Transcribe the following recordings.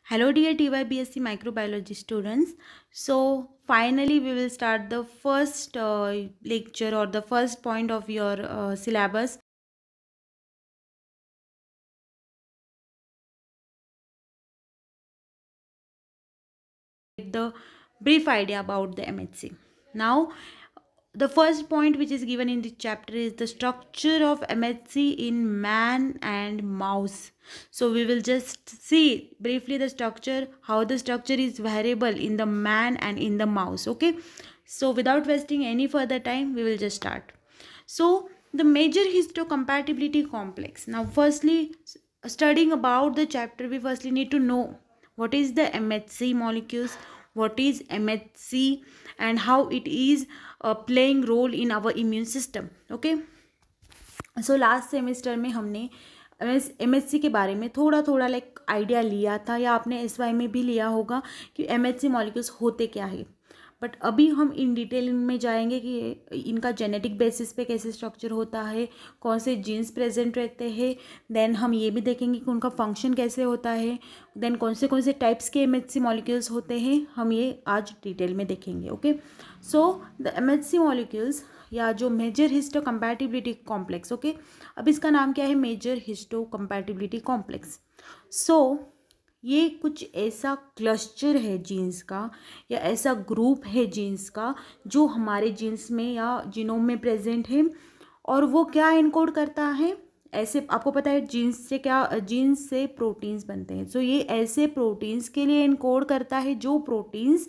Hello dear TYBSc microbiology students. So finally we will start the first lecture or the first point of your syllabus. The brief idea about the MHC. Now the first point which is given in the chapter is the structure of MHC in man and mouse. So we will just see briefly the structure, how the structure is variable in the man and in the mouse. Okay, so without wasting any further time, we will just start. So the major histocompatibility complex. Now firstly, studying about the chapter, we firstly need to know what is the MHC molecules, what is MHC, and how it is playing role in our immune system. Okay, so last semester में हमने MHC के बारे में थोड़ा थोड़ा like idea लिया था, या आपने एसवाई में भी लिया होगा कि एमएचसी मॉलिक्यूल्स होते क्या है। बट अभी हम इन डिटेल में जाएंगे कि इनका जेनेटिक बेसिस पे कैसे स्ट्रक्चर होता है, कौन से जीन्स प्रेजेंट रहते हैं। देन हम ये भी देखेंगे कि उनका फंक्शन कैसे होता है। देन कौन से टाइप्स के एमएचसी मॉलिक्यूल्स होते हैं, हम ये आज डिटेल में देखेंगे। Okay, so the MHC molecules या जो मेजर हिस्टोकम्पैटिबिलिटी कॉम्प्लेक्स। ओके, अब इसका नाम क्या है, मेजर हिस्टोकम्पैटिबिलिटी कॉम्प्लेक्स। सो ये कुछ ऐसा क्लस्टर है जीन्स का, या ऐसा ग्रुप है जीन्स का जो हमारे जीन्स में या जीनोम में प्रेजेंट है, और वो क्या इनकोड करता है। ऐसे आपको पता है जीन्स से प्रोटीन्स बनते हैं। सो ये ऐसे प्रोटीन्स के लिए इनकोड करता है जो प्रोटीन्स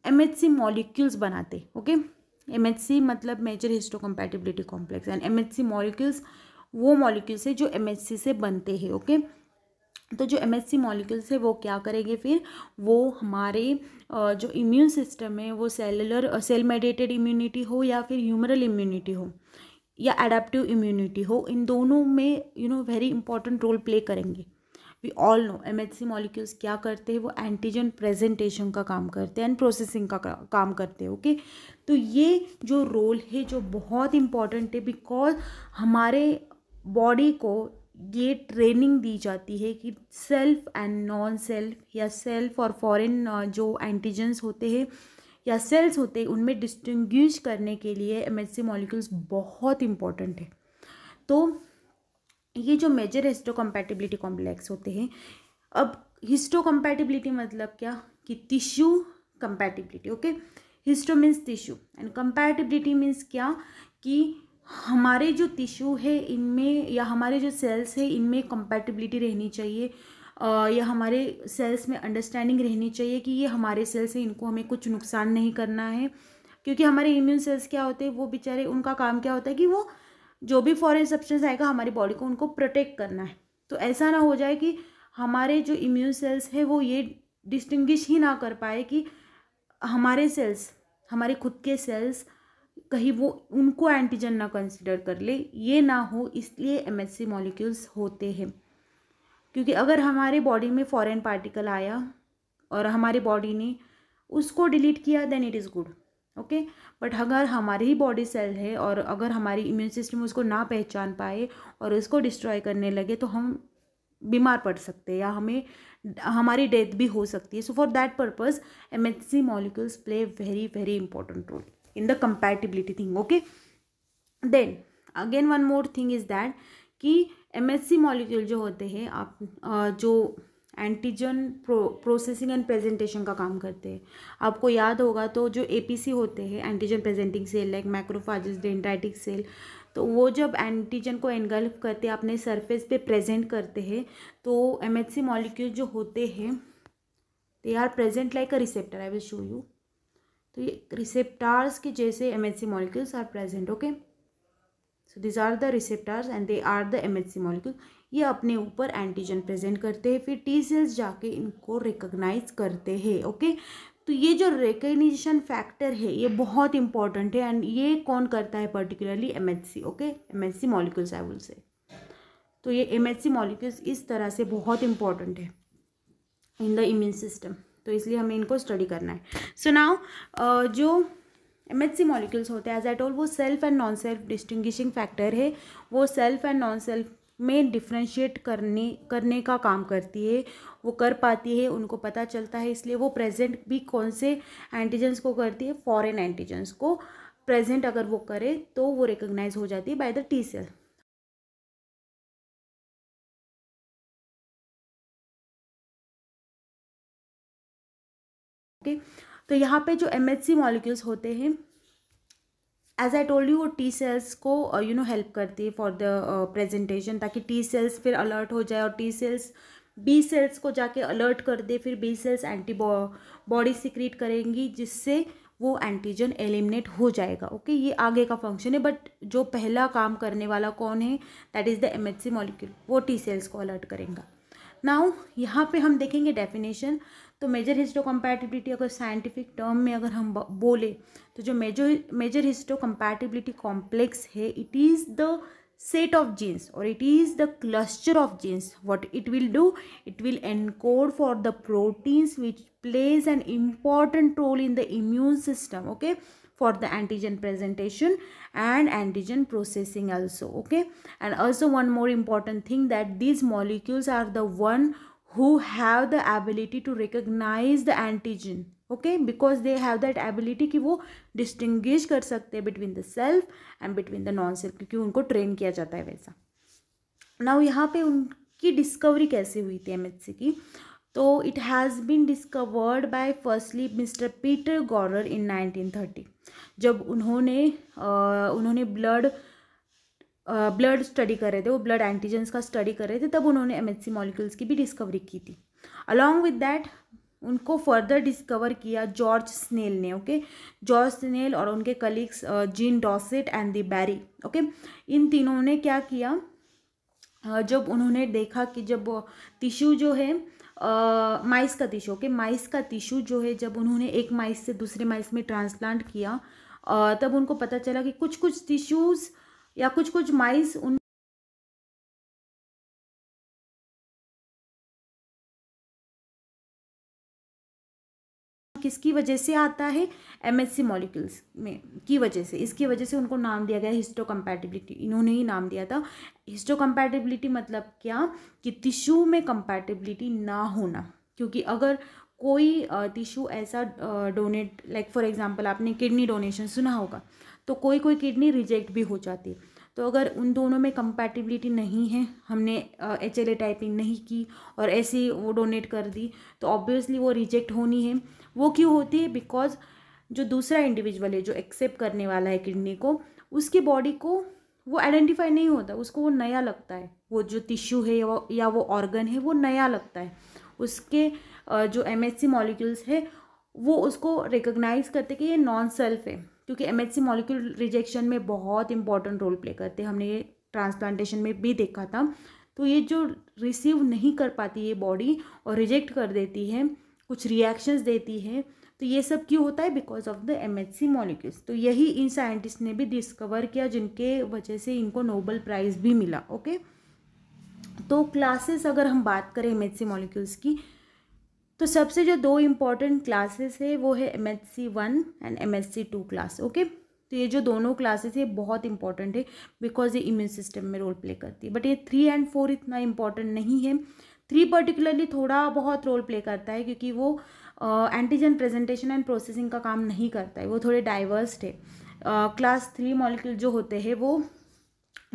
एमएचसी मॉलिक्यूल्स बनाते। ओके, एमएचसी मतलब major histocompatibility complex, and MHC molecules वो मॉलिक्यूल्स है जो एमएचसी से बनते हैं। ओके, तो जो एमएचसी मॉलिक्यूल्स है वो क्या करेंगे, फिर वो हमारे जो इम्यून सिस्टम है, वो सेल मेडिएटेड इम्यूनिटी हो या फिर ह्यूमरल इम्यूनिटी हो या एडेप्टिव इम्यूनिटी हो, इन दोनों में वेरी इंपॉर्टेंट रोल प्ले करेंगे। We all know MHC molecules क्या करते हैं, वो एंटीजन प्रेजेंटेशन का काम करते हैं एंड प्रोसेसिंग का काम करते हैं। ओके, तो ये जो रोल है जो बहुत इंपॉर्टेंट है, बिकॉज हमारे बॉडी को ये ट्रेनिंग दी जाती है कि सेल्फ एंड नॉन सेल्फ, या सेल्फ और फॉरेन जो एंटीजन्स होते हैं या सेल्स होते हैं, उनमें डिस्टिंग्विश करने के लिए एमएचसी मॉलिक्यूल्स बहुत इंपॉर्टेंट है। तो ये जो मेजर हिस्टोकम्पैटिबिलिटी कॉम्प्लेक्स होते हैं, अब हिस्टोकम्पैटिबिलिटी मतलब क्या कि tissue compatibility. Okay, histo means tissue and compatibility means क्या कि हमारे जो टिश्यू है इनमें, या हमारे जो सेल्स है इनमें कंपैटिबिलिटी रहनी चाहिए, या हमारे सेल्स में अंडरस्टैंडिंग रहनी चाहिए कि ये हमारे सेल्स हैं, इनको हमें कुछ नुकसान नहीं करना है। क्योंकि हमारे इम्यून सेल्स क्या होते हैं, वो बेचारे, उनका काम क्या होता है कि वो जो भी फॉरेन सब्सटेंस आएगा हमारी बॉडी को, उनको प्रोटेक्ट करना है। तो ऐसा ना हो जाए कि हमारे जो इम्यून सेल्स है वो ये डिस्टिंग्विश ही ना कर पाए कि हमारे सेल्स, हमारे खुद के सेल्स कहीं वो उनको एंटीजन ना कंसिडर कर ले, ये ना हो, इसलिए एमएचसी मॉलिक्यूल्स होते हैं। क्योंकि अगर हमारे बॉडी में फॉरेन पार्टिकल आया और हमारी बॉडी ने उसको डिलीट किया, then it is good. Okay, but अगर हमारी ही बॉडी सेल है और अगर हमारी इम्यून सिस्टम उसको ना पहचान पाए और उसको डिस्ट्रॉय करने लगे, तो हम बीमार पड़ सकते हैं या हमारी डेथ भी हो सकती है। So for that purpose MHC molecules play very very important role in the compatibility thing. Okay, then again one more thing is that कि एमएचसी मॉलिक्यूल जो होते हैं, आप जो एंटीजन प्रोसेसिंग एंड प्रेजेंटेशन का काम करते हैं। आपको याद होगा तो जो एपीसी होते हैं, antigen presenting cell like macrophages, dendritic cell, तो वो जब एंटीजन को एनगल्फ करते हैं, अपने सरफेस पे प्रेजेंट करते हैं, तो एमएचसी मॉलिक्यूल जो होते हैं they are present like a receptor. I will show you. तो ये रिसेप्टार्स के जैसे MHC molecules are present. Okay, so this are the receptors and they are the MHC molecule. ये अपने ऊपर एंटीजन प्रेजेंट करते हैं, फिर टी सेल्स जाके इनको रिकॉग्नाइज करते हैं। ओके, तो ये जो रिकग्निशन फैक्टर है ये बहुत इंपॉर्टेंट है, एंड ये कौन करता है, particularly MHC. Okay, MHC molecules I will say. तो ये एमएचसी मॉलिक्यूल्स इस तरह से बहुत इंपॉर्टेंट है इन द इम्यून सिस्टम, तो इसलिए हमें इनको स्टडी करना है। सो नाउ जो एमएचसी मॉलिक्यूल्स होते हैं, एज आई टोल्ड, वो self and non self distinguishing factor है। वो सेल्फ एंड नॉन सेल्फ में डिफ्रेंशिएट करने का काम करती है, वो कर पाती है, उनको पता चलता है, इसलिए वो प्रेजेंट भी कौन से एंटीजन्स को करती है, फॉरेन एंटीजन्स को प्रेजेंट अगर वो करे तो वो रिकॉग्नाइज हो जाती है by the T cell. Okay, तो यहाँ पे जो MHC मॉलिक्यूल्स होते हैं, एज आई टोल्ड यू, वो टी सेल्स को हेल्प करती है फॉर द प्रेजेंटेशन, ताकि टी सेल्स फिर अलर्ट हो जाए और टी सेल्स बी सेल्स को जाके अलर्ट कर दे, फिर बी सेल्स एंटीबॉडी सिक्रीट करेंगी जिससे वो एंटीजन एलिमिनेट हो जाएगा। ओके, ये आगे का फंक्शन है, बट जो पहला काम करने वाला कौन है, that is the MHC molecule, वो टी सेल्स को अलर्ट करेगा। नाउ यहाँ पे हम देखेंगे डेफिनेशन। तो मेजर हिस्टोकम्पैटिबिलिटी अगर साइंटिफिक टर्म में अगर हम बोले तो जो मेजर हिस्टोकम्पैटिबिलिटी कॉम्प्लेक्स है, it is the set of genes or it is the cluster of genes. What it will do, it will encode for the proteins which plays an important role in the immune system, okay, for the antigen presentation and antigen processing also. Okay, and also one more important thing, that these molecules are the one who have the ability to recognize the antigen, okay, because they have that ability कि वो distinguish कर सकते हैं between the self and between the non self, क्योंकि उनको train किया जाता है वैसा। नाउ यहाँ पे उनकी डिस्कवरी कैसे हुई थी MHC की, तो it has been discovered by firstly mister Peter Gorer in 1930, जब उन्होंने ब्लड स्टडी कर रहे थे, वो ब्लड एंटीजेंस का स्टडी कर रहे थे, तब उन्होंने MHC मॉलिक्यूल्स की भी डिस्कवरी की थी। अलॉन्ग विद दैट उनको फर्दर डिस्कवर किया जॉर्ज स्नेल ने। ओके, जॉर्ज स्नेल और उनके colleagues Jean Dausset and the Barry. Okay, इन तीनों ने क्या किया, जब उन्होंने देखा कि जब टिश्यू जो है माइस का टिश्यू, ओके, माइस का टिश्यू जो है, जब उन्होंने एक माइस से दूसरे माइस में ट्रांसप्लांट किया, तब उनको पता चला कि कुछ कुछ टिश्यूज़ या कुछ कुछ माइस उन किसकी वजह से आता है, MHC मॉलिक्यूल्स में की वजह से, इसकी वजह से उनको नाम दिया गया हिस्टोकम्पैटिबिलिटी, इन्होंने ही नाम दिया था। हिस्टोकम्पैटिबिलिटी मतलब क्या, कि टिश्यू में कंपैटिबिलिटी ना होना, क्योंकि अगर कोई टिश्यू ऐसा डोनेट, लाइक फॉर एग्जांपल आपने किडनी डोनेशन सुना होगा, तो कोई कोई किडनी रिजेक्ट भी हो जाती है, तो अगर उन दोनों में कंपैटिबिलिटी नहीं है, हमने HLA टाइपिंग नहीं की और ऐसे ही वो डोनेट कर दी, तो ऑब्वियसली वो रिजेक्ट होनी है। वो क्यों होती है, बिकॉज जो दूसरा इंडिविजुअल है जो एक्सेप्ट करने वाला है किडनी को, उसकी बॉडी को वो आइडेंटिफाई नहीं होता, उसको वो नया लगता है, वो जो टिश्यू है या वो ऑर्गन है वो नया लगता है, उसके जो MHC मॉलिक्यूल्स है वो उसको रिकॉग्नाइज करते कि ये नॉन सेल्फ है, क्योंकि MHC मॉलिक्यूल रिजेक्शन में बहुत इंपॉर्टेंट रोल प्ले करते हैं, हमने ये ट्रांसप्लांटेशन में भी देखा था। तो ये जो रिसीव नहीं कर पाती है बॉडी और रिजेक्ट कर देती है, कुछ रिएक्शंस देती है, तो ये सब क्यों होता है, because of the MHC molecules. तो यही इन साइंटिस्ट ने भी डिस्कवर किया, जिनके वजह से इनको नोबेल प्राइज़ भी मिला। ओके, तो क्लासेस अगर हम बात करें MHC मॉलिक्यूल्स की, तो सबसे जो दो इम्पॉर्टेंट क्लासेस है वो है MHC1 and MHC2 class. Okay, तो ये जो दोनों क्लासेस है बहुत इंपॉर्टेंट है, बिकॉज ये इम्यून सिस्टम में रोल प्ले करती है, बट ये 3 एंड 4 इतना इंपॉर्टेंट नहीं है। 3 पर्टिकुलरली थोड़ा बहुत रोल प्ले करता है, क्योंकि वो एंटीजन प्रेजेंटेशन एंड प्रोसेसिंग का काम नहीं करता है, वो थोड़े डाइवर्स्ड है। क्लास 3 मॉलिक्यूल जो होते हैं वो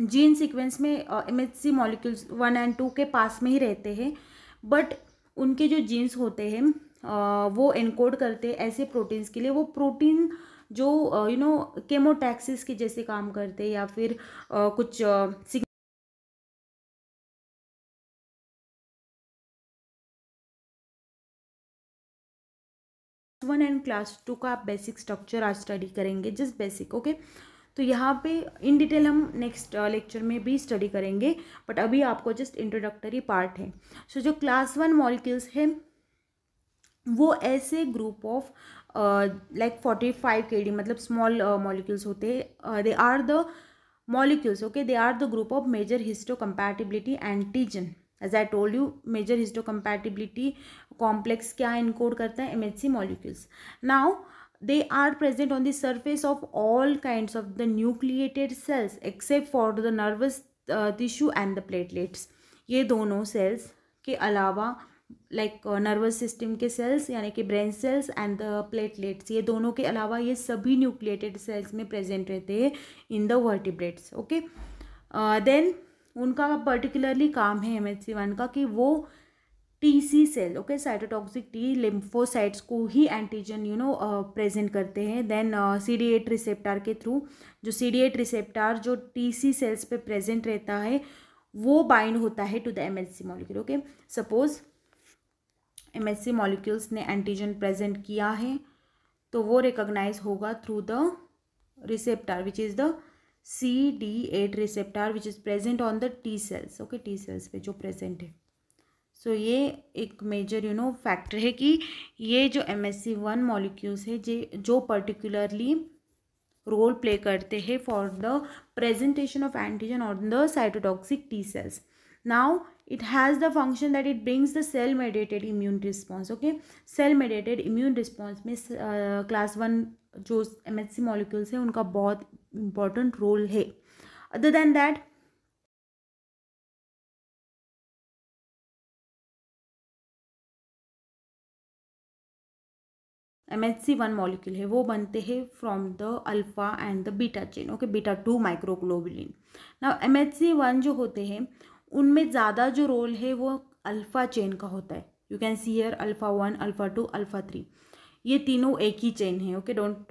जीन सीक्वेंस में MHC मॉलिक्यूल्स 1 एंड 2 के पास में ही रहते हैं, बट उनके जो जीन्स होते हैं वो एनकोड करते हैं ऐसे प्रोटीन्स के लिए, वो प्रोटीन जो केमोटैक्सिस के जैसे काम करते हैं, या फिर कुछ क्लास 1 एंड क्लास 2 का आप बेसिक स्ट्रक्चर आज स्टडी करेंगे, जस्ट बेसिक। ओके, तो यहाँ पे इन डिटेल हम नेक्स्ट लेक्चर में भी स्टडी करेंगे, बट अभी आपको जस्ट इंट्रोडक्टरी पार्ट है। सो जो क्लास 1 मॉलिक्यूल्स है वो ऐसे ग्रुप ऑफ लाइक 45 kD मतलब स्मॉल मॉलिक्यूल्स होते हैं, they are the molecules, okay, they are the group of major histocompatibility antigen. As I told you, major histocompatibility complex क्या encode करता है, MHC molecules. Now they are present on the surface of all kinds of the nucleated cells except for the nervous tissue and the platelets. ये दोनों sales के अलावा like nervous system के sales यानी कि brain cells and the platelets, ये दोनों के अलावा ये सभी न्यूक्लिएटेड सेल्स में प्रेजेंट रहते हैं in the vertebrates. Okay, then उनका पर्टिकुलरली काम है MHC1 का कि वो TC cell, okay, cytotoxic T lymphocytes को ही एंटीजन प्रेजेंट करते हैं। देन CD8 रिसेप्टर के थ्रू, जो CD8 रिसेप्टर जो TC सेल्स पे प्रेजेंट रहता है वो बाइंड होता है to the MHC molecule. Okay, suppose MHC molecules ने एंटीजन प्रेजेंट किया है तो वो रिकॉग्नाइज होगा through the receptor which is the CD8 receptor which is present on the T cells. Okay, T cells पे जो प्रेजेंट है। सो ये एक मेजर फैक्टर है कि ये जो MHC1 मॉलिक्यूल्स है जो पर्टिकुलरली रोल प्ले करते हैं for the presentation of antigen on the cytotoxic T cells. Now it has the function that it brings the cell mediated immune response. Okay, cell mediated immune response में class 1 जो MHC molecules है उनका बहुत important role है. Other than that, MHC1 molecule है वो बनते हैं from the alpha and the beta chain. Okay, beta 2 microglobulin. Now MHC1 जो होते हैं उनमें ज़्यादा जो रोल है वो अल्फा चेन का होता है। You can see here alpha 1, alpha 2, alpha 3, ये तीनों एक ही चेन है। Okay, don't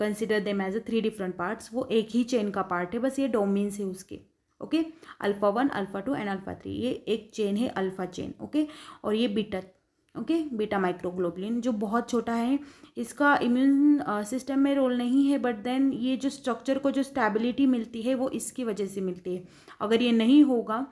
consider them as a 3 different parts, वो एक ही चेन का पार्ट है, बस ये डोमेन्स है उसके। Okay, alpha 1, alpha 2 and alpha 3, ये एक चेन है अल्फा चेन। ओके, और ये बीटा, ओके, बीटा माइक्रोग्लोबुलिन जो बहुत छोटा है, इसका इम्यून सिस्टम में रोल नहीं है, बट देन ये जो स्ट्रक्चर को जो स्टेबिलिटी मिलती है वो इसकी वजह से मिलती है। अगर ये नहीं होगा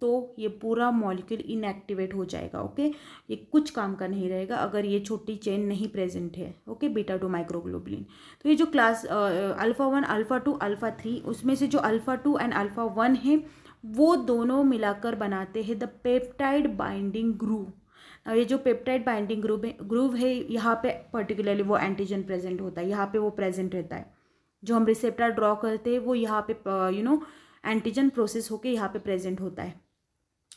तो ये पूरा मॉलिक्यूल इनएक्टिवेट हो जाएगा। ओके, ये कुछ काम का नहीं रहेगा अगर ये छोटी चेन नहीं प्रेजेंट है। Okay, beta 2 microglobulin. तो ये जो क्लास अल्फा 1, अल्फा 2, अल्फा 3, उसमें से जो अल्फा 2 एंड अल्फा 1 है वो दोनों मिलाकर बनाते हैं द पेप्टाइड बाइंडिंग ग्रूव। ये जो पेप्टाइड बाइंडिंग ग्रूव है यहाँ पे पर्टिकुलरली वो एंटीजन प्रेजेंट होता है, यहाँ पे वो प्रेजेंट रहता है। जो हम रिसेप्टर ड्रॉ करते हैं वो यहाँ पे एंटीजन प्रोसेस होके यहाँ पे प्रेजेंट होता है।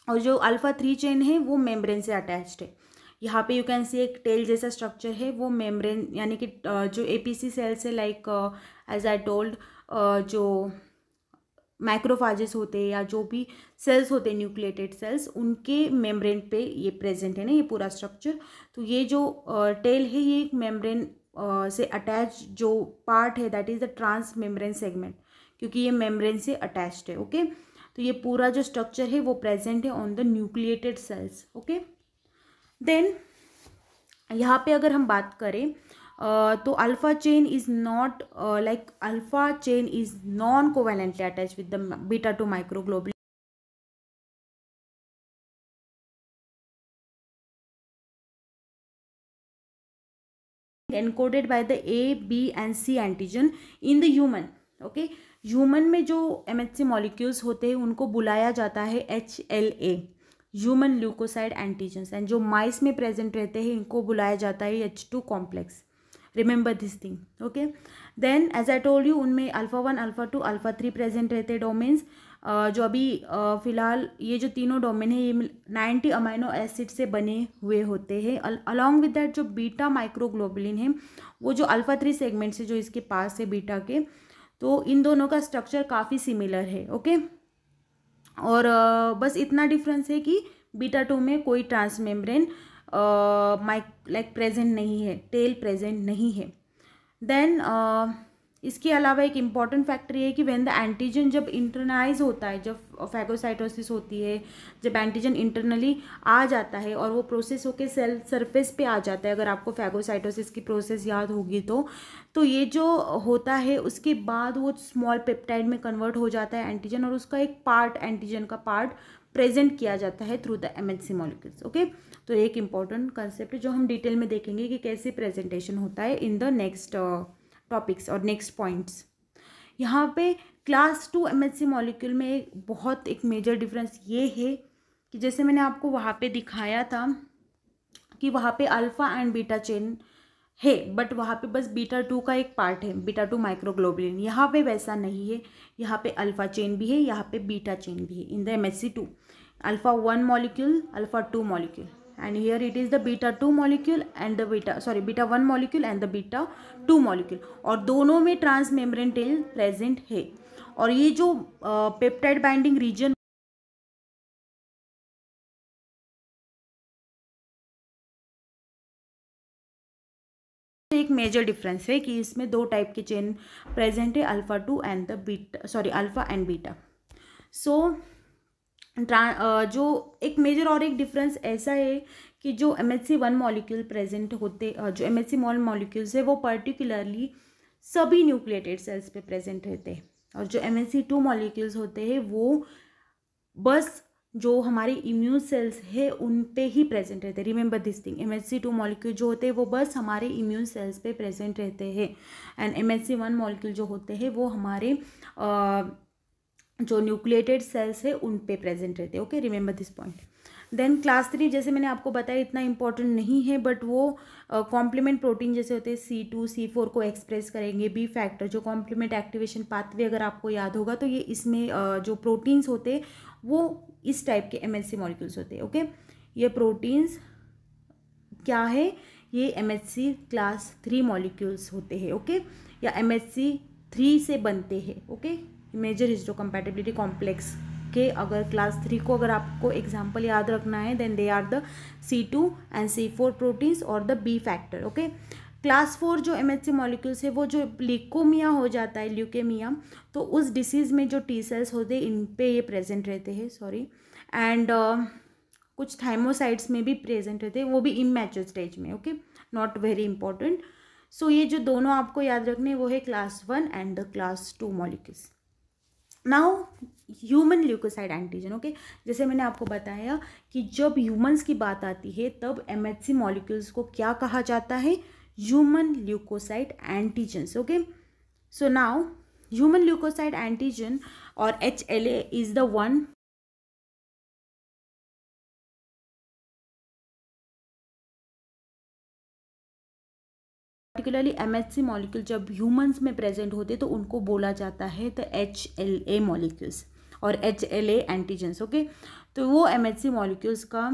और जो अल्फा 3 चेन है वो मेम्ब्रेन से अटैच्ड है। यहाँ पे यू कैन सी एक टेल जैसा स्ट्रक्चर है, वो मेम्ब्रेन यानी कि जो APC सेल्स है लाइक एज आई टोल्ड, जो माइक्रोफाजेस होते हैं या जो भी सेल्स होते हैं न्यूक्लिएटेड सेल्स, उनके मेम्ब्रेन पे ये प्रेजेंट है ना ये पूरा स्ट्रक्चर। तो ये जो टेल है ये एक मेम्ब्रेन से अटैच जो पार्ट है that is the trans membrane segment, क्योंकि ये मेम्ब्रेन से अटैच्ड है। ओके, तो ये पूरा जो स्ट्रक्चर है वो प्रेजेंट है on the nucleated cells. Okay, then यहाँ पे अगर हम बात करें तो alpha chain is not like alpha chain is non covalently attach with the beta 2 microglobulin encoded by the A, B and C antigen in the human. Okay, human में जो MHC molecules होते हैं उनको बुलाया जाता है HLA, human leukocyte antigens, and जो माइस में प्रेजेंट रहते हैं इनको बुलाया जाता है H2 complex. Remember this thing. Okay, then as I told you उनमें अल्फा 1, अल्फा 2, अल्फा 3 प्रेजेंट रहते हैं डोमेन्स। जो अभी फिलहाल ये जो तीनों डोमेन है ये 90 अमाइनो एसिड से बने हुए होते हैं। अलॉन्ग विद दैट जो बीटा माइक्रोग्लोबुलिन है वो जो अल्फा 3 सेगमेंट से जो इसके पास है बीटा के, तो इन दोनों का स्ट्रक्चर काफ़ी सिमिलर है। ओके, और बस इतना डिफरेंस है कि बीटा 2 में कोई ट्रांसमेम्ब्रेन लाइक प्रेजेंट नहीं है, टेल प्रेजेंट नहीं है। देन इसके अलावा एक इम्पॉर्टेंट फैक्टर ये है कि व्हेन द एंटीजन जब इंटरनाइज होता है, जब फैगोसाइटोसिस होती है, जब एंटीजन इंटरनली आ जाता है और वो प्रोसेस होके सेल सरफेस पे आ जाता है, अगर आपको फैगोसाइटोसिस की प्रोसेस याद होगी तो ये जो होता है उसके बाद वो स्मॉल पेप्टाइड में कन्वर्ट हो जाता है एंटीजन, और उसका एक पार्ट एंटीजन का पार्ट प्रेजेंट किया जाता है through the MHC molecules. Okay, तो एक इम्पॉर्टेंट कंसेप्ट है जो हम डिटेल में देखेंगे कि कैसे प्रेजेंटेशन होता है इन द नेक्स्ट टॉपिक्स और नेक्स्ट पॉइंट्स। यहाँ पे क्लास 2 MHC मॉलिक्यूल में एक मेजर डिफरेंस ये है कि जैसे मैंने आपको वहाँ पे दिखाया था कि वहाँ पे अल्फ़ा एंड बीटा चेन है, बट वहाँ पे बस बीटा 2 का एक पार्ट है, बीटा 2 माइक्रोग्लोबुलिन। यहाँ पे वैसा नहीं है, यहाँ पे अल्फा चेन भी है, यहाँ पे बीटा चेन भी है in the MHC2, alpha 1 molecule, alpha 2 molecule, and here it is the beta 2 molecule and the beta 1 molecule and the beta 2 molecule, और दोनों में ट्रांस मेम्ब्रेन टेल प्रेजेंट है। और ये जो पेप्टाइड बाइंडिंग रीजन एक मेजर डिफरेंस है कि इसमें दो टाइप के चेन प्रेजेंट है, alpha 2 and the beta, alpha and beta. So जो एक मेजर और एक डिफरेंस ऐसा है कि जो MHC1 मॉलिक्यूल प्रेजेंट होते, जो MHC मॉलिक्यूल्स है वो पर्टिकुलरली सभी न्यूक्लिएटेड सेल्स पे प्रेजेंट रहते हैं, और जो MHC2 मॉलिक्यूल्स होते हैं वो बस जो हमारे इम्यून सेल्स है उन पे ही प्रेजेंट रहते हैं। Remember this thing, MHC2 molecule जो होते हैं वो बस हमारे इम्यून सेल्स पे प्रेजेंट रहते हैं, एंड MHC1 मॉलिक्यूल जो होते हैं वो हमारे जो न्यूक्लिएटेड सेल्स है उन पे प्रेजेंट रहते हैं। Okay, remember this point. Then class 3 जैसे मैंने आपको बताया इतना इंपॉर्टेंट नहीं है, बट वो कॉम्प्लीमेंट प्रोटीन जैसे होते हैं C2 C4 को एक्सप्रेस करेंगे। बी फैक्टर जो कॉम्प्लीमेंट एक्टिवेशन पाथवे, अगर आपको याद होगा तो ये इसमें जो प्रोटीन्स होते हैं वो इस टाइप के MHC मॉलिक्यूल्स होते हैं। ओके, ये प्रोटीन्स क्या है, ये MHC क्लास 3 मॉलिक्यूल्स होते हैं। ओके, या MHC3 से बनते हैं। ओके, मेजर हिस्टोकम्पैटिबिलिटी कॉम्प्लेक्स के अगर क्लास 3 को अगर आपको एग्जाम्पल याद रखना है, then they are the C2 and C4 proteins और the B factor. Okay, class 4 जो MHC मॉलिक्यूल्स है वो जो ल्यूकोमिया हो जाता है, ल्यूकेमिया, तो उस डिसीज़ में जो T सेल्स होते हैं इन पे ये प्रेजेंट रहते हैं, एंड कुछ थाइमोसाइट्स में भी प्रेजेंट रहते हैं, वो भी इमैच्योर स्टेज में। Okay, not very important. So ये जो दोनों आपको याद रखने वो है class 1 and the class 2 molecules. Now human leukocyte antigen. Okay, जैसे मैंने आपको बताया कि जब ह्यूमंस की बात आती है तब MHC मॉलिक्यूल्स को क्या कहा जाता है, human leukocyte antigens. Okay, so now human leukocyte antigen और HLA is the one particularly MHC molecule जब ह्यूमंस में प्रेजेंट होते तो उनको बोला जाता है द HLA मॉलिक्यूल्स और HLA एंटीजन्स। ओके, तो वो MHC मॉलिक्यूल्स का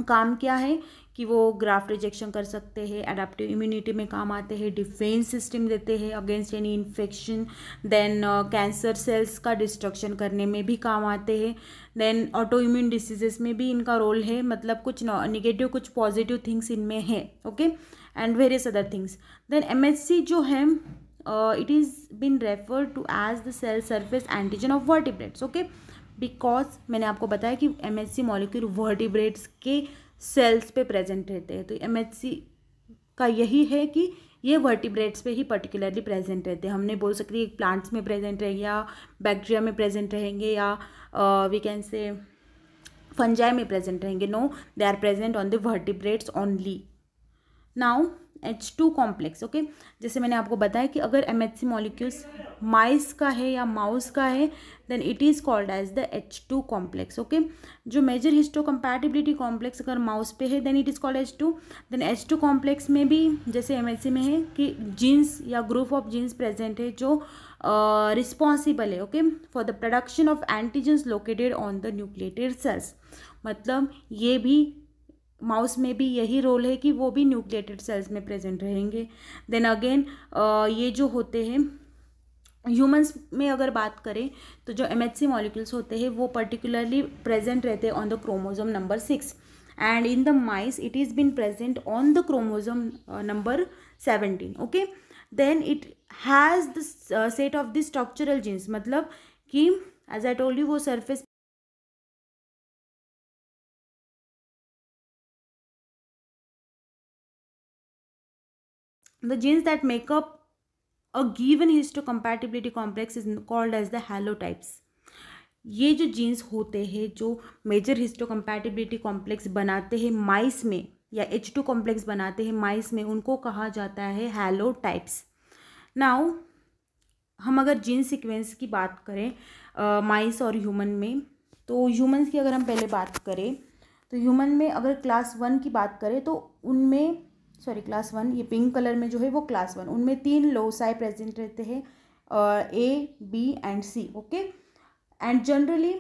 काम क्या है कि वो ग्राफ्ट रिजेक्शन कर सकते हैं, एडाप्टिव इम्यूनिटी में काम आते हैं, डिफेंस सिस्टम देते हैं against any infection, then cancer cells का डिस्ट्रक्शन करने में भी काम आते हैं, देन ऑटो इम्यून डिसीजेस में भी इनका रोल है, मतलब कुछ निगेटिव कुछ पॉजिटिव थिंग्स इनमें है। Okay, and various other things. Then MHC जो है it is been referred to as the cell surface antigen of vertebrates. Okay, because मैंने आपको बताया कि MHC मॉलिक्यूल वर्टिब्रेट्स के सेल्स पे प्रेजेंट रहते हैं, तो MHC का यही है कि ये वर्टिब्रेट्स पे ही पर्टिकुलरली प्रेजेंट रहते हैं। हमने बोल सकते हैं प्लांट्स में प्रेजेंट रहेंगे या बैक्टीरिया में प्रेजेंट रहेंगे या वी कैन से फंजाई में प्रेजेंट रहेंगे। No, they are present on the vertebrates only. Now H2 complex. Okay, जैसे मैंने आपको बताया कि अगर MHC मॉलिक्यूल्स माइस का है या माउस का है then it is called as the H2 complex. Okay, जो मेजर हिस्टोकम्पैटिबिलिटी कॉम्प्लेक्स अगर माउस पे है then it is called H2। Then H2 complex में भी जैसे MHC में है कि जीन्स या ग्रुप ऑफ जीन्स प्रेजेंट है जो रिस्पॉन्सिबल है okay for the production of antigens located on the nucleated cells. मतलब ये भी माउस में भी यही रोल है कि वो भी न्यूक्लिएटेड सेल्स में प्रेजेंट रहेंगे। देन अगेन ये जो होते हैं ह्यूमंस में अगर बात करें तो जो MHC मॉलिक्यूल्स होते हैं वो पर्टिकुलरली प्रेजेंट रहते हैं on the chromosome number 6 and in the mice it is been present on the chromosome number 17। Okay, then it has the set of the structural genes, मतलब कि एज आई टोल्ड यू वो surface the genes that make up a given histocompatibility complex is called as the halotypes। ये जो jeans होते हैं जो major histocompatibility complex बनाते हैं माइस में या H2 कॉम्प्लेक्स बनाते हैं माइस में उनको कहा जाता है हैलोटाइप्स। नाउ हम अगर जीन सीक्वेंस की बात करें माइस और ह्यूमन में, तो ह्यूमन्स की अगर हम पहले बात करें तो ह्यूमन में अगर क्लास 1 की बात करें तो उनमें सॉरी क्लास वन, ये पिंक कलर में जो है वो क्लास वन, उनमें 3 लोसाई प्रेजेंट रहते हैं, A B and C. Okay, and generally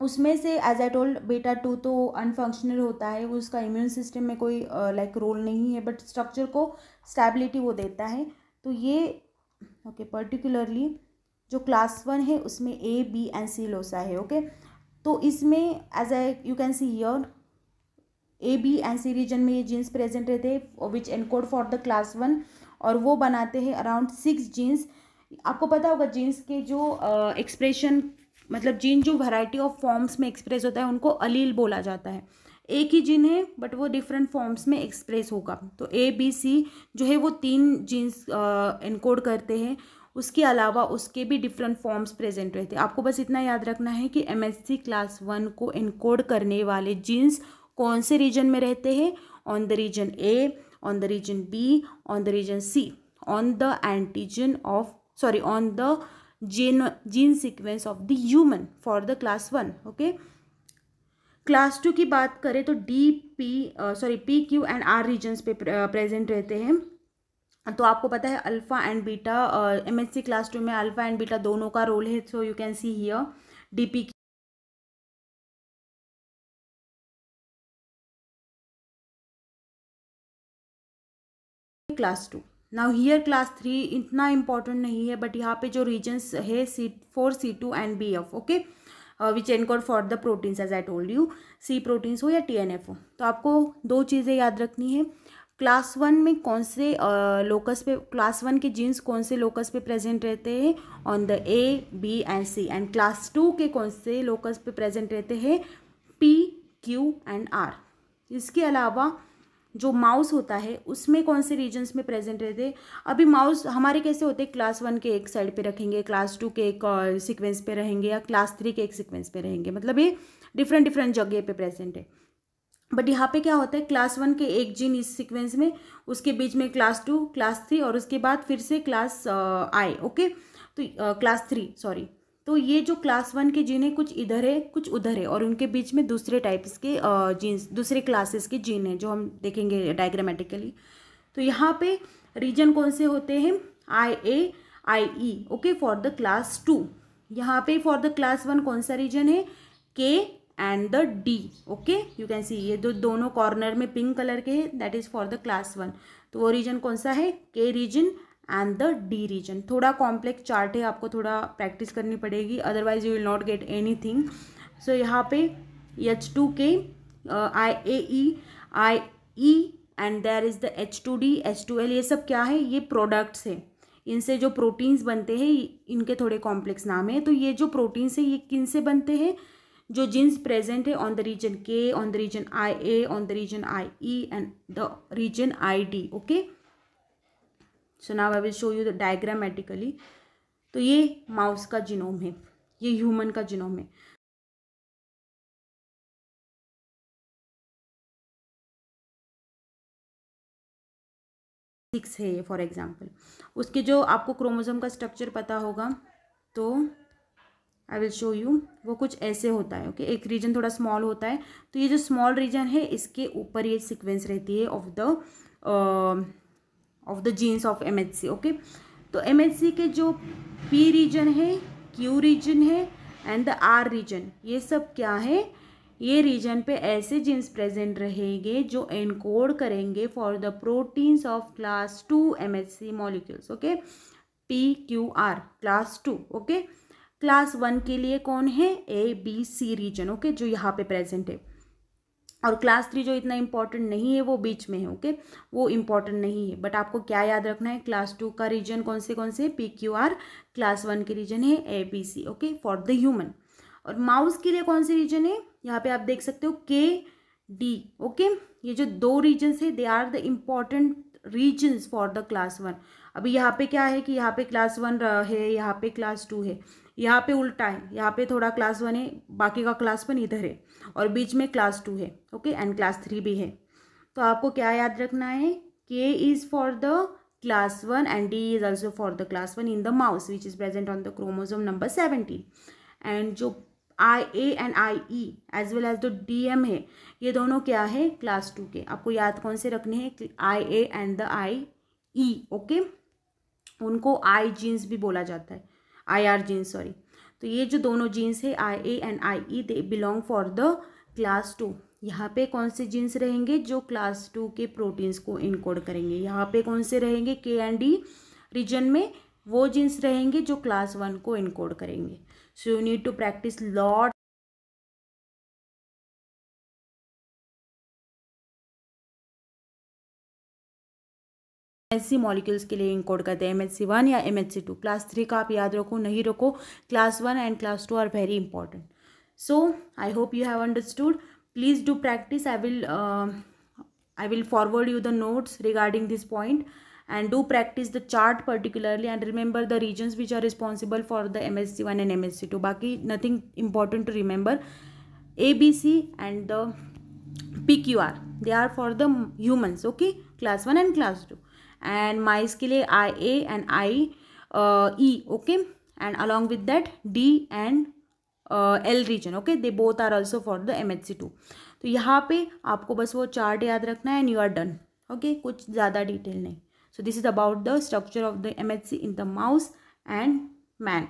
उसमें से एज आई टोल्ड बीटा 2 तो अनफंक्शनल होता है, उसका इम्यून सिस्टम में कोई लाइक रोल नहीं है, बट स्ट्रक्चर को स्टेबिलिटी वो देता है। तो ये ओके पर्टिकुलरली जो क्लास वन है उसमें A B and C locus है। ओके, तो इसमें as I you can see here A B and C region में ये जीन्स प्रेजेंट रहते हैं which encode for the class one, और वो बनाते हैं अराउंड 6 जीन्स। आपको पता होगा जीन्स के जो एक्सप्रेशन मतलब जीन जो वैरायटी ऑफ फॉर्म्स में एक्सप्रेस होता है उनको अलील बोला जाता है। एक ही जीन है बट वो डिफरेंट फॉर्म्स में एक्सप्रेस होगा। तो ए बी सी जो है वो 3 जीन्स एनकोड करते हैं, उसके अलावा उसके भी डिफरेंट फॉर्म्स प्रेजेंट रहते हैं। आपको बस इतना याद रखना है कि एमएचसी क्लास वन को एनकोड करने वाले जीन्स कौन से रीजन में रहते हैं, on the region A, on the region B, on the region C, on the antigen of sorry on the gene sequence of the human for the class one. Okay, class two की बात करें तो D P Q and R regions पे present रहते हैं। तो आपको पता है alpha and beta, MHC class two में अल्फा एंड बीटा दोनों का रोल है। So you can see here D P class two. Now here class three इतना इंपॉर्टेंट नहीं है, बट यहाँ पे जो रीजन्स है C4 C2 and BF। Okay, which encode for the proteins as I told you, C proteins हो या TNF हो। तो आपको 2 चीज़ें याद रखनी है, क्लास वन में कौन से लोकस पे, क्लास वन के जीन्स कौन से लोकस पे प्रेजेंट रहते हैं, on the A B and C, and class two के कौन से लोकस पे प्रेजेंट रहते हैं, P Q एंड R। इसके अलावा जो माउस होता है उसमें कौन से रीजन्स में प्रेजेंट रहते हैं। अभी माउस हमारे कैसे होते हैं, क्लास वन के एक साइड पे रखेंगे, क्लास टू के एक सीक्वेंस पे रहेंगे, या क्लास थ्री के एक सीक्वेंस पे रहेंगे, मतलब ये डिफरेंट डिफरेंट जगह पे प्रेजेंट है। बट यहाँ पे क्या होता है, क्लास वन के एक जीन इस सीक्वेंस में, उसके बीच में क्लास टू, क्लास थ्री, और उसके बाद फिर से क्लास आई। ओके, तो क्लास थ्री सॉरी, तो ये जो क्लास वन के जीन है कुछ इधर है कुछ उधर है, और उनके बीच में दूसरे टाइप्स के जीन्स, दूसरे क्लासेस के जीन है जो हम देखेंगे डायग्रामेटिकली। तो यहाँ पे रीजन कौन से होते हैं, IA IE। Okay, for the class two. यहाँ पे फॉर द क्लास वन कौन सा रीजन है, K and the D। Okay, you can see ये दोनों कॉर्नर में पिंक कलर के हैं, that is for the class one. तो वो रीजन कौन सा है, K region and the D region. थोड़ा कॉम्प्लेक्स चार्ट है, आपको थोड़ा प्रैक्टिस करनी पड़ेगी, otherwise you will not get anything. So यहाँ पे H2K IAE and there is the H2D H2L, ये सब क्या है, ये प्रोडक्ट्स है। इनसे जो प्रोटीन्स बनते हैं इनके थोड़े कॉम्प्लेक्स नाम है। तो ये जो प्रोटीन्स है ये किन से बनते हैं, जो जीन्स प्रेजेंट है on the region K, on the region IA, on the region IE and the region ID। Okay, so now I will show you the diagrammatically. तो ये माउस का जीनोम है, ये ह्यूमन का जीनोम है। Six है ये फॉर एग्जाम्पल, उसके जो आपको क्रोमोसोम का स्ट्रक्चर पता होगा तो आई विल शो यू, वो कुछ ऐसे होता है। ओके, एक रीजन थोड़ा स्मॉल होता है, तो ये जो स्मॉल रीजन है इसके ऊपर ये सीक्वेंस रहती है of the jeans of MHC। Okay, तो MHC के जो P रीजन है, Q रीजन है एंड द R रीजन, ये सब क्या है, ये रीजन पे ऐसे जीन्स प्रेजेंट रहेंगे जो एनकोड करेंगे for the proteins of class two MHC molecules. Okay, PQR class two. Okay, class one के लिए कौन है, ABC रीजन। ओके, जो यहाँ पे प्रेजेंट है, और क्लास थ्री जो इतना इंपॉर्टेंट नहीं है वो बीच में है। ओके, वो इंपॉर्टेंट नहीं है, बट आपको क्या याद रखना है, क्लास टू का रीजन कौन से PQR, क्लास वन के रीजन है ABC। Okay, for the human. और माउस के लिए कौन से रीजन है, यहाँ पे आप देख सकते हो KD। ओके, ये जो 2 रीजन्स है they are the important regions for the class one. अभी यहाँ पे क्या है कि यहाँ पे क्लास वन है, यहाँ पे क्लास टू है, यहाँ पे उल्टा है, यहाँ पे थोड़ा क्लास वन है, बाकी का क्लास वन इधर है, और बीच में क्लास टू है। ओके, एंड क्लास थ्री भी है। तो आपको क्या याद रखना है, K is for the class one and D is also for the class one in the mouse which is present on the chromosome number 17। And जो IA and IE as well as the DM है, ये दोनों क्या है, class 2 के। आपको याद कौन से रखने हैं, IA and the IE, okay. उनको आई जीन्स भी बोला जाता है, IR जीन्स, सॉरी। तो ये जो दोनों जीन्स है IA and IE, they belong for the class 2। यहाँ पे कौन से जीन्स रहेंगे, जो क्लास 2 के प्रोटीन्स को इनकोड करेंगे। यहाँ पे कौन से रहेंगे, K&D रीजन में वो जीन्स रहेंगे जो क्लास 1 को इनकोड करेंगे। So you need to practice lot. MHC molecules के लिए इनकोड करते हैं, MHC1 या MHC2। क्लास 3 का आप याद रखो, नहीं रखो, class 1 and class 2 are very important. So I hope you have understood. Please do practice. I will forward you the notes regarding this point, and do practice the chart particularly, and remember the regions which are responsible for the MHC1 and MHC2. Baki nothing important to remember. ABC and the PQR, they are for the humans, okay, class 1 and class 2. And mice के लिए IA and IE, okay, and along with that D and L region, okay, they both are also for the MHC2. तो यहाँ पे आपको बस वो chart याद रखना है and you are done, okay, कुछ ज़्यादा डिटेल नहीं। So this is about the structure of the MHC in the mouse and man.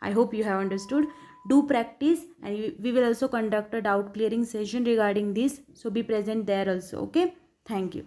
I hope you have understood. Do practice, and we will also conduct a doubt clearing session regarding this, so be present there also, okay. Thank you.